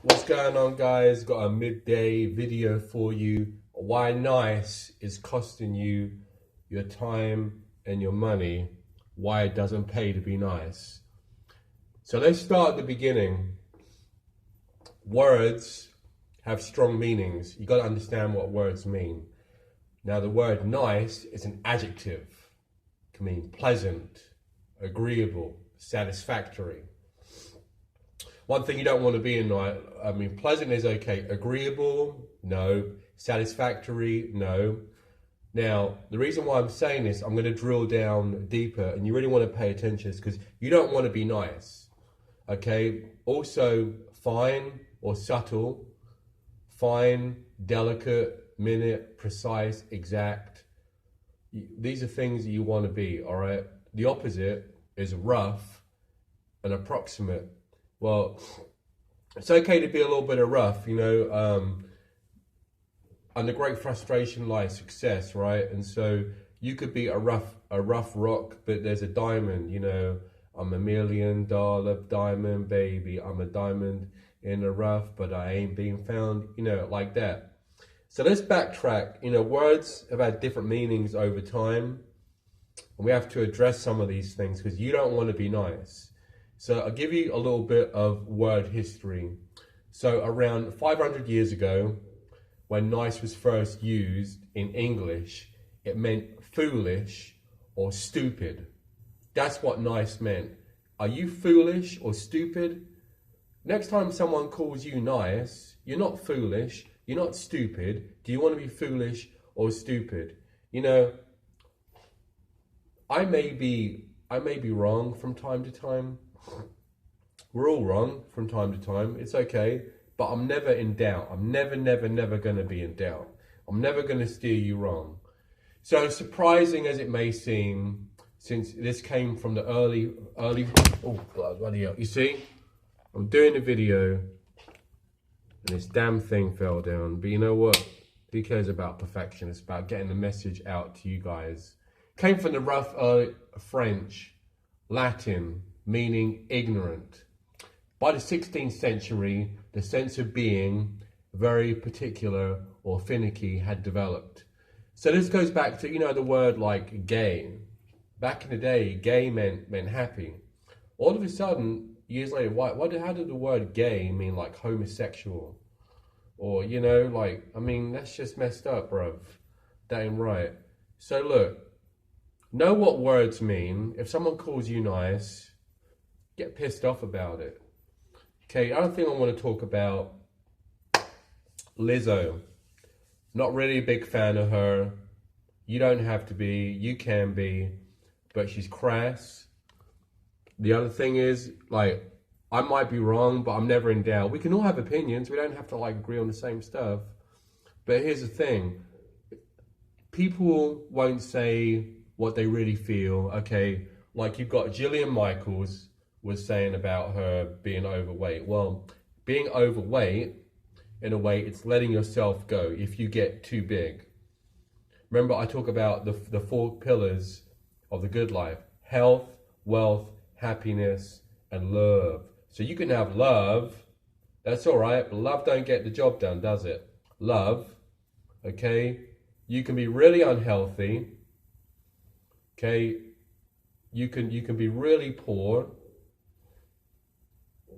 What's going on, guys? Got a midday video for you. Why nice is costing you your time and your money. Why it doesn't pay to be nice. So let's start at the beginning. Words have strong meanings. You got to understand what words mean. Now, the word nice is an adjective. It can mean pleasant, agreeable, satisfactory. One thing you don't want to be in, pleasant is okay. Agreeable, no. Satisfactory, no. Now, the reason why I'm saying this, I'm going to drill down deeper, and you really want to pay attention, is because you don't want to be nice, okay? Also, fine or subtle, fine, delicate, minute, precise, exact. These are things that you want to be, all right? The opposite is rough and approximate. Well, it's okay to be a little bit of rough, under great frustration lies success, right? And so you could be a rough rock, but there's a diamond, I'm $1 million diamond, baby. I'm a diamond in the rough, but I ain't being found, like that. So let's backtrack. Words have had different meanings over time, and we have to address some of these things because you don't want to be nice. So I'll give you a little bit of word history. So around 500 years ago, when nice was first used in English, it meant foolish or stupid. That's what nice meant. Are you foolish or stupid? Next time someone calls you nice, you're not foolish, you're not stupid. Do you want to be foolish or stupid? I may be wrong from time to time. We're all wrong from time to time. It's okay, but I'm never in doubt. I'm never going to be in doubt. I'm never going to steer you wrong. So surprising as it may seem, since this came from the early, oh, bloody hell. You see, I'm doing a video and this damn thing fell down. But you know what? Who cares about perfection? It's about getting the message out to you guys. Came from the rough French, Latin, meaning ignorant. By the 16th century, the sense of being very particular or finicky had developed. So this goes back to, the word like gay. Back in the day, gay meant happy. All of a sudden, years later, how did the word gay mean like homosexual? Or, that's just messed up, bruv. That ain't right. So look, know what words mean. If someone calls you nice, get pissed off about it. Okay, other thing I want to talk about, Lizzo. Not really a big fan of her. You don't have to be, you can be, but she's crass. The other thing is, I might be wrong, but I'm never in doubt. We can all have opinions. We don't have to agree on the same stuff. But here's the thing. People won't say what they really feel, okay? Like you've got Jillian Michaels was saying about her being overweight. Well, being overweight, in a way, it's letting yourself go if you get too big. Remember, I talk about the 4 pillars of the good life: health, wealth, happiness, and love. So you can have love, that's all right, but love don't get the job done, does it? Love, okay? You can be really unhealthy, okay? You can be really poor,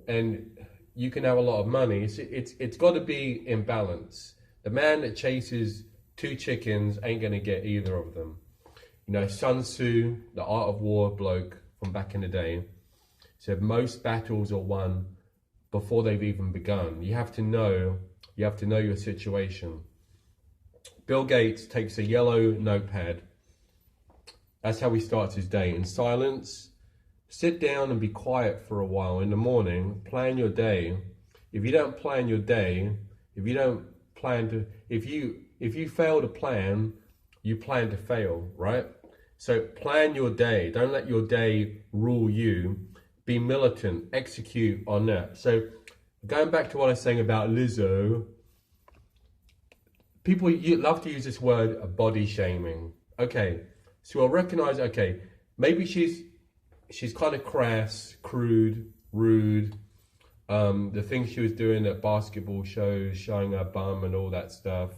and you can have a lot of money. It's got to be in balance. The man that chases 2 chickens ain't going to get either of them. Sun Tzu, the Art of War bloke from back in the day, said most battles are won before they've even begun. You have to know your situation. Bill Gates takes a yellow notepad. That's how he starts his day, in silence. Sit down and be quiet for a while in the morning. Plan your day. If you don't plan your day, if you fail to plan, you plan to fail, right? So plan your day. Don't let your day rule you. Be militant. Execute on that. So going back to what I was saying about Lizzo, people love to use this word body shaming. Okay, so I'll recognize, maybe she's kind of crass, crude, rude, The things she was doing at basketball shows, showing her bum and all that stuff.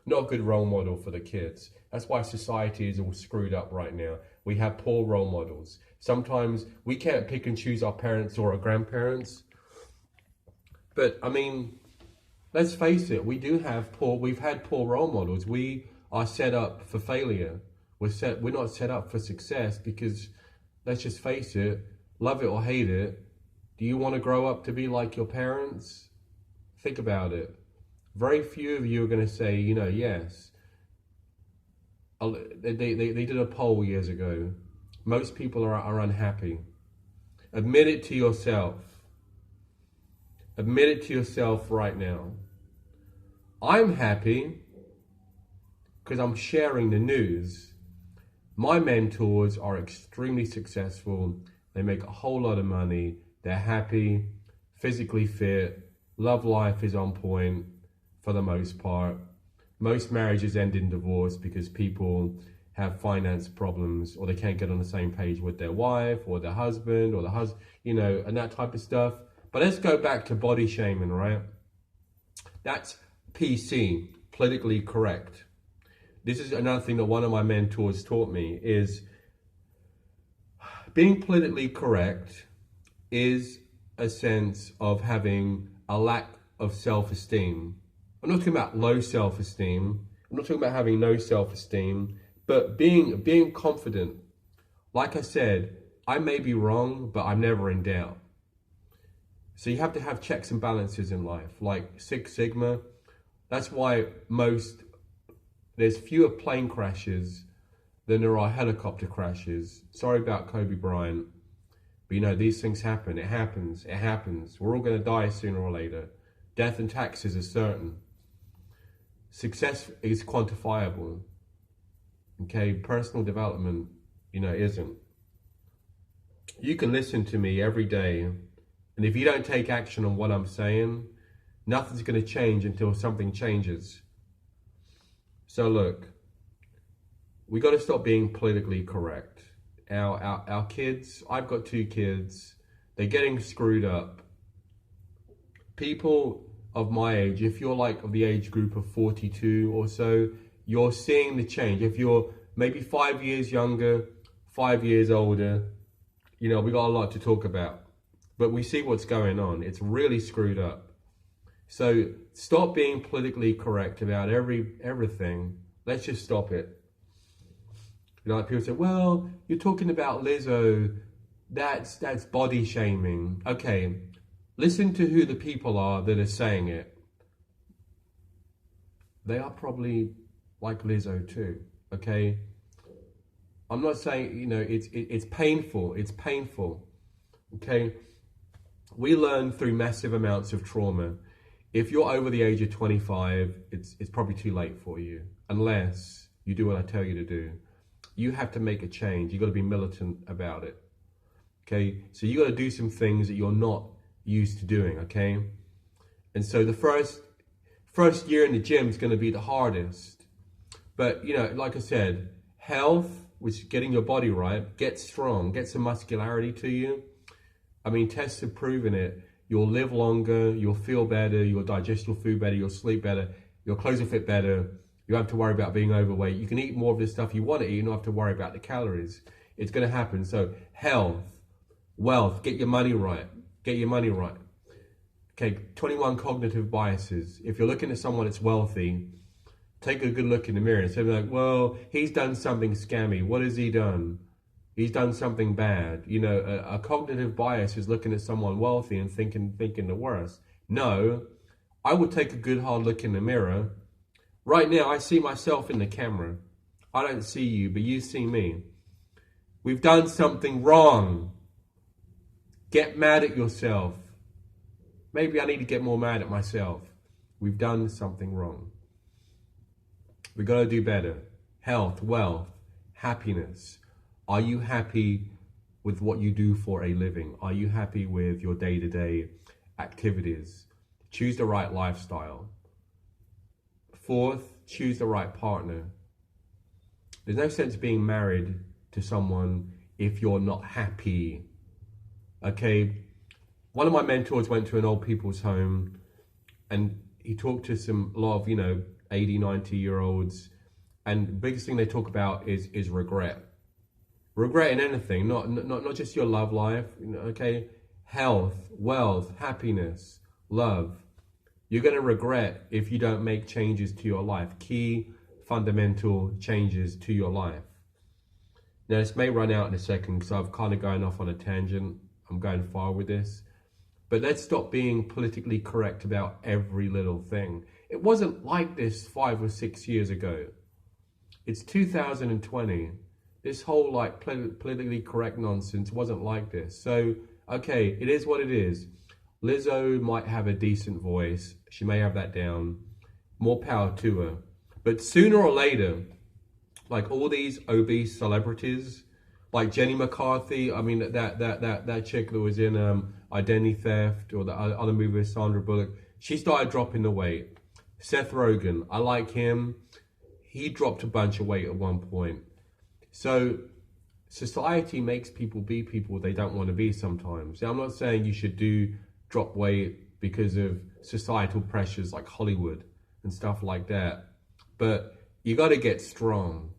Not a good role model for the kids. That's why society is all screwed up right now. We have poor role models. Sometimes we can't pick and choose our parents or our grandparents. But I mean, let's face it, we've had poor role models. We are set up for failure. We're not set up for success because, let's just face it, love it or hate it, do you want to grow up to be like your parents? Think about it. Very few of you are going to say, yes. They did a poll years ago. Most people are unhappy. Admit it to yourself. Admit it to yourself right now. I'm happy because I'm sharing the news. My mentors are extremely successful. They make a whole lot of money. They're happy, physically fit. Love life is on point for the most part. Most marriages end in divorce because people have finance problems or they can't get on the same page with their wife or their husband or and that type of stuff. But let's go back to body shaming, right? That's PC, politically correct. This is another thing that one of my mentors taught me is being politically correct is a sense of having a lack of self-esteem. I'm not talking about low self-esteem. I'm not talking about having no self-esteem, but being confident. Like I said, I may be wrong, but I'm never in doubt. So you have to have checks and balances in life, like Six Sigma. That's why there's fewer plane crashes than there are helicopter crashes. Sorry about Kobe Bryant, but these things happen. It happens. We're all going to die sooner or later. Death and taxes are certain. Success is quantifiable. Okay, personal development, isn't. You can listen to me every day, and if you don't take action on what I'm saying, nothing's going to change until something changes. So look, we got to stop being politically correct. Our kids, I've got 2 kids, they're getting screwed up. People of my age, if you're like of the age group of 42 or so, you're seeing the change. If you're maybe 5 years younger, 5 years older, we got a lot to talk about. But we see what's going on. It's really screwed up. So stop being politically correct about everything. Let's just stop it. Like people say, well, you're talking about Lizzo. That's body shaming. Okay, listen to who the people are that are saying it. They are probably like Lizzo too. Okay, I'm not saying it's painful. It's painful. Okay, we learn through massive amounts of trauma. If you're over the age of 25, it's probably too late for you, unless you do what I tell you to do. You have to make a change. You got to be militant about it. Okay, so you got to do some things that you're not used to doing. Okay, and so the first year in the gym is going to be the hardest. But like I said, health, which is getting your body right, get strong, get some muscularity to you. I mean, tests have proven it. You'll live longer, you'll feel better, you'll digest your food better, you'll sleep better, your clothes will fit better. You don't have to worry about being overweight. You can eat more of the stuff you want to eat. You don't have to worry about the calories. It's going to happen. So health, wealth, get your money right. Get your money right. Okay, 21 cognitive biases. If you're looking at someone that's wealthy, take a good look in the mirror and say, well, he's done something scammy. What has he done? He's done something bad. A cognitive bias is looking at someone wealthy and thinking the worst. No, I would take a good hard look in the mirror. Right now, I see myself in the camera. I don't see you, but you see me. We've done something wrong. Get mad at yourself. Maybe I need to get more mad at myself. We've done something wrong. We got to do better. Health, wealth, happiness. Are you happy with what you do for a living? Are you happy with your day-to-day activities? Choose the right lifestyle. 4th, choose the right partner. There's no sense being married to someone if you're not happy. Okay? one of my mentors went to an old people's home, and he talked to a lot of, 80, 90-year-olds. And the biggest thing they talk about is regret. Regret in anything, not just your love life, okay? Health, wealth, happiness, love. You're going to regret if you don't make changes to your life, key fundamental changes to your life. Now, this may run out in a second because I've kind of going off on a tangent. I'm going far with this. But let's stop being politically correct about every little thing. It wasn't like this 5 or 6 years ago. It's 2020. This whole like politically correct nonsense wasn't like this. So, okay, it is what it is. Lizzo might have a decent voice. She may have that down. More power to her. But sooner or later, like all these obese celebrities, like Jenny McCarthy, I mean that chick that was in Identity Theft, or the other movie with Sandra Bullock, she started dropping the weight. Seth Rogen, I like him. He dropped a bunch of weight at one point. So society makes people be people they don't want to be sometimes. Now, I'm not saying you should drop weight because of societal pressures like Hollywood and stuff like that. But you got to get strong.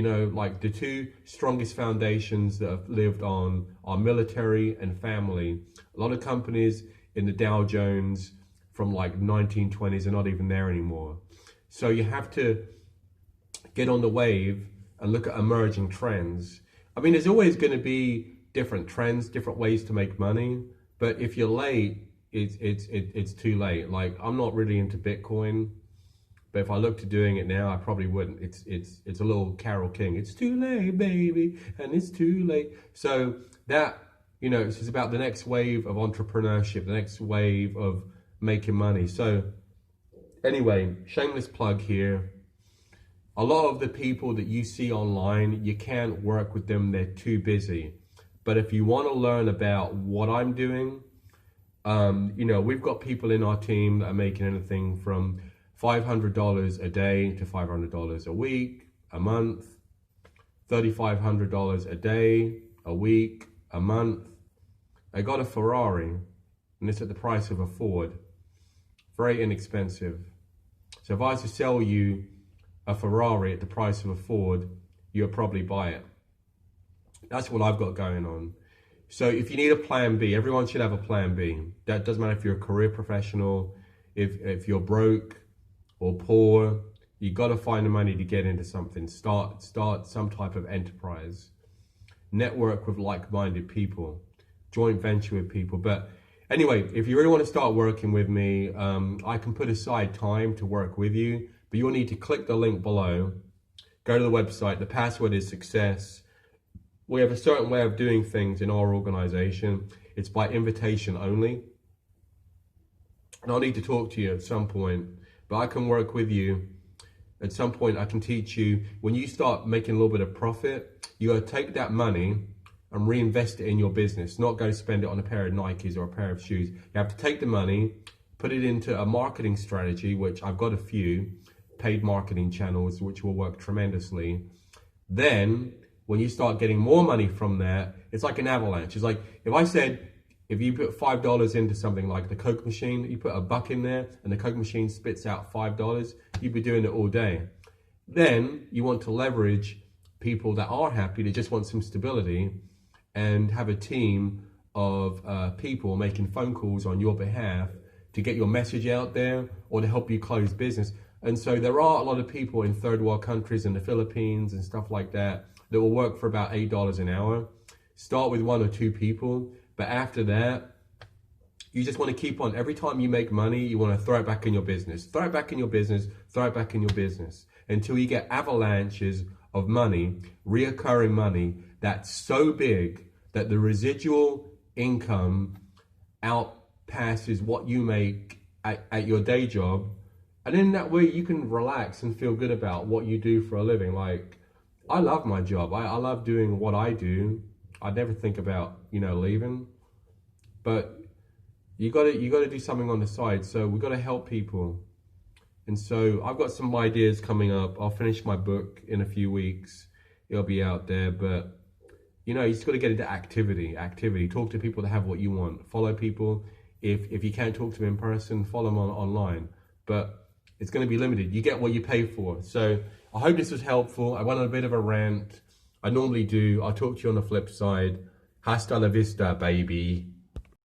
Like the two strongest foundations that have lived on are military and family. A lot of companies in the Dow Jones from like 1920s are not even there anymore. So you have to get on the wave and look at emerging trends. I mean, there's always going to be different trends, different ways to make money. But if you're late, it's too late. Like, I'm not really into Bitcoin. But if I looked to doing it now, I probably wouldn't. It's a little Carole King. It's too late, baby, and it's too late. So that, it's just about the next wave of entrepreneurship, the next wave of making money. So anyway, shameless plug here. A lot of the people that you see online, you can't work with them. They're too busy. But if you want to learn about what I'm doing, we've got people in our team that are making anything from $500 a day to $500 a week, a month, $3,500 a day, a week, a month. I got a Ferrari, and it's at the price of a Ford. Very inexpensive. So if I was to sell you a Ferrari at the price of a Ford, you'll probably buy it. That's what I've got going on. So if you need a plan B, everyone should have a plan B. That doesn't matter if you're a career professional, if you're broke or poor, you got to find the money to get into something. Start some type of enterprise. Network with like-minded people. Joint venture with people. But anyway, if you really want to start working with me, I can put aside time to work with you. But you'll need to click the link below. Go to the website. The password is success. We have a certain way of doing things in our organization. It's by invitation only. And I'll need to talk to you at some point. But I can work with you. At some point, I can teach you. When you start making a little bit of profit, you got to take that money and reinvest it in your business. Not go spend it on a pair of Nikes or a pair of shoes. You have to take the money, put it into a marketing strategy, which I've got a few paid marketing channels, which will work tremendously. Then, when you start getting more money from that, it's like an avalanche. It's like if I said, if you put $5 into something like the Coke machine, you put $1 in there and the Coke machine spits out $5, you'd be doing it all day. Then you want to leverage people that are happy, that just want some stability, and have a team of people making phone calls on your behalf to get your message out there or to help you close business. And so there are a lot of people in third world countries in the Philippines and stuff like that that will work for about $8 an hour. Start with 1 or 2 people. But after that, you just want to keep on. Every time you make money, you want to throw it back in your business. Throw it back in your business. Throw it back in your business. Until you get avalanches of money, reoccurring money, that's so big that the residual income outpasses what you make at your day job. And in that way, you can relax and feel good about what you do for a living. Like, I love my job. I love doing what I do. I'd never think about, leaving. But you got to do something on the side. So we've got to help people. And so I've got some ideas coming up. I'll finish my book in a few weeks. It'll be out there. But, you know, you just got to get into activity. Talk to people that have what you want. Follow people. If you can't talk to them in person, follow them online. But it's going to be limited. You get what you pay for. So I hope this was helpful. I went on a bit of a rant. I normally do. I'll talk to you on the flip side. Hasta la vista, baby.